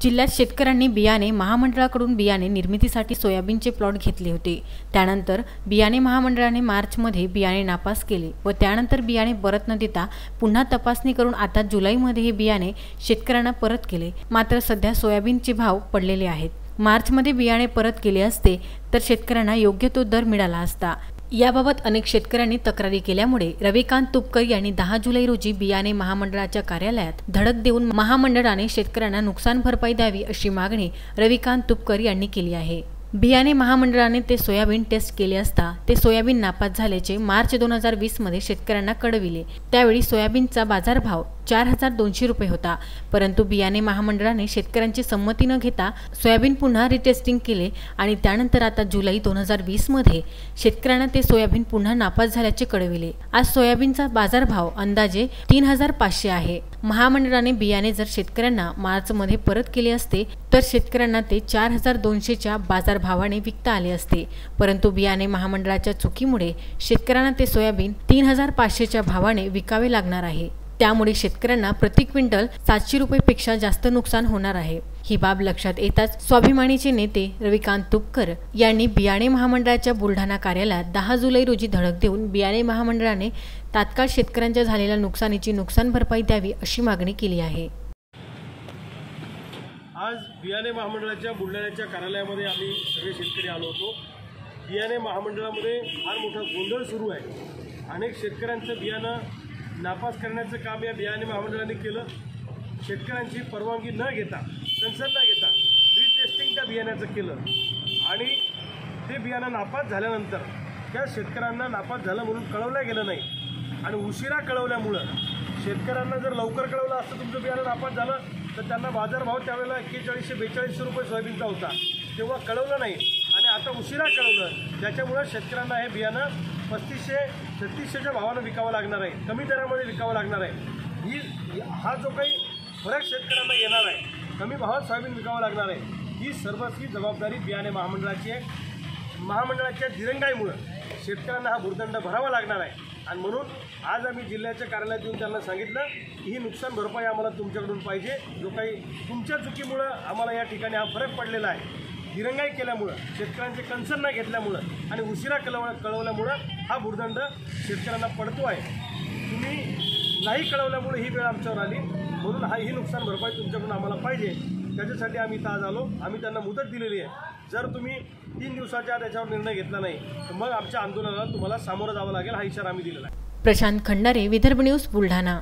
जिल्ह्यात शेतकऱ्यांनी बियाणे महामंडळाकडून बियाणे निर्मितीसाठी सोयाबीनचे प्लॉट घेतले होते। त्यानंतर बियाणे महामंडळाने मार्चमध्ये बियाणे नापास केले व त्यानंतर बियाणे परत न देता पुन्हा तपासणी करून आता जुलैमध्ये हे बियाणे शेतकऱ्यांना परत केले। मात्र सध्या सोयाबीनचे भाव पडलेले आहेत। मार्चमध्ये बियाणे परत केले असते तर शेतकऱ्यांना योग्य तो दर मिळाला असता। याबाबत अनेक शेतकऱ्यांनी तक्रारी केल्यामुळे रविकांत तुपकर यांनी 10 जुलै रोजी बियाणे महामंडळाच्या कार्यालयात धडक देऊन महामंडळाने शेतकऱ्यांना नुकसान भरपाई द्यावी अशी मागणी रविकांत तुपकर यांनी केली आहे। बियाणे महामंडळाने ते सोयाबीन टेस्ट केले असता ते सोयाबीन नापास झाल्याचे मार्च 2020 मध्ये शेतकऱ्यांना कळविले। त्यावेळी सोयाबीनचा बाजारभाव 4200 रुपये होता, परंतु बियाणे महामंडळाने शेतकऱ्यांची संमती न घेता सोयाबीन पुन्हा रिटेस्टिंग केले आणि त्यानंतर आता जुलै 2020 मध्ये शेतकऱ्यांना ते सोयाबीन पुन्हा नापास झाल्याचे कळविले। आज सोयाबीनचा बाजारभाव अंदाजे 3500 आहे। महामंडळाने बियाणे जर शेतकऱ्यांना मार्चमध्ये परत केले असते तर शेतकऱ्यांना ते 4200 च्या बाजारभावाने विकता आले असते, परंतु बियाणे महामंडळाच्या चुकीमुळे शेतकऱ्यांना ते सोयाबीन 3500 च्या भावाने विकावे लागणार आहे। त्यामुळे शेतकऱ्यांना प्रति क्विंटल 700 रुपयेपेक्षा जास्त नुकसान होणार आहे। ही बाब लक्षात येताच स्वाभिमानीचे नेते रविकांत तुपकर यांनी बियाणे महामंडळाच्या बुलढाणा कार्यालयात 10 जुलै रोजी धडक देऊन बियाणे महामंडळाने तात्काळ शेतकऱ्यांच्या झालेल्या नुकसानीची नुकसान भरपाई द्यावी अशी मागणी केली आहे। आज बियाणे महामंडळाच्या बुलढाण्याच्या कार्यालयामध्ये आम्ही सगळे शेतकरी आलो होतो। बियाणे महामंडळामध्ये फार मोठा गोंधळ सुरू आहे। अनेक शेतकऱ्यांचं बियाणं नापास करण्याचं काम या बियाणे महामंडळाने केलं। शेतकऱ्यांची परवानगी न घेता, कन्सर्न न घेता रिटेस्टिंग त्या बियाण्याचं केलं आणि ते बियाणं नापास झाल्यानंतर त्या शेतकऱ्यांना नापास झालं म्हणून कळवलं गेलं नाही आणि उशिरा कळवल्यामुळं शेतकऱ्यांना जर लवकर कळवलं असतं तुमचं बियाणं नापास झालं तर त्यांना बाजारभाव त्यावेळेला 4142 रुपये सोयाबीनचा होता, तेव्हा कळवलं नाही आणि आता उशिरा कळवलं, ज्याच्यामुळं शेतकऱ्यांना हे बियाणं 3500-3600च्या भावानं विकावं लागणार आहे, कमी दरामध्ये विकावं लागणार आहे। हा जो काही फरक शेतकऱ्यांना येणार आहे, कमी भावात सोयाबीन विकावं लागणार आहे, ही सर्वस्वी जबाबदारी बियाणे महामंडळाची आहे। महामंडळाच्या दिरंगाईमुळं शेतकऱ्यांना हा भुर्दंड भरावा लागणार आहे आणि म्हणून आज आम्ही जिल्ह्याच्या कार्यालयात येऊन त्यांना सांगितलं की ही नुकसान भरपाई आम्हाला तुमच्याकडून पाहिजे। जो काही तुमच्या चुकीमुळं आम्हाला या ठिकाणी हा फरक पडलेला आहे, दिरंगाई केल्यामुळं, शेतकऱ्यांचे कन्सर्न न घेतल्यामुळं आणि उशिरा कळवल्यामुळं हा भुर्दंड शेतकऱ्यांना पडतो आहे। तुम्ही नाही कळवल्यामुळे ही वेळ आमच्यावर आली, म्हणून ही नुकसान भरपाई तुमच्याकडून आम्हाला पाहिजे। त्याच्यासाठी आम्ही इथं आज आलो। आम्ही त्यांना मुदत दिलेली आहे, जर तुम्ही 3 दिवसाच्या आत याच्यावर निर्णय घेतला नाही तर मग आमच्या आंदोलनाला तुम्हाला सामोरं जावं लागेल, हा इशारा आम्ही दिलेला आहे। प्रशांत खंडारे, विदर्भ न्यूज, बुलढाणा।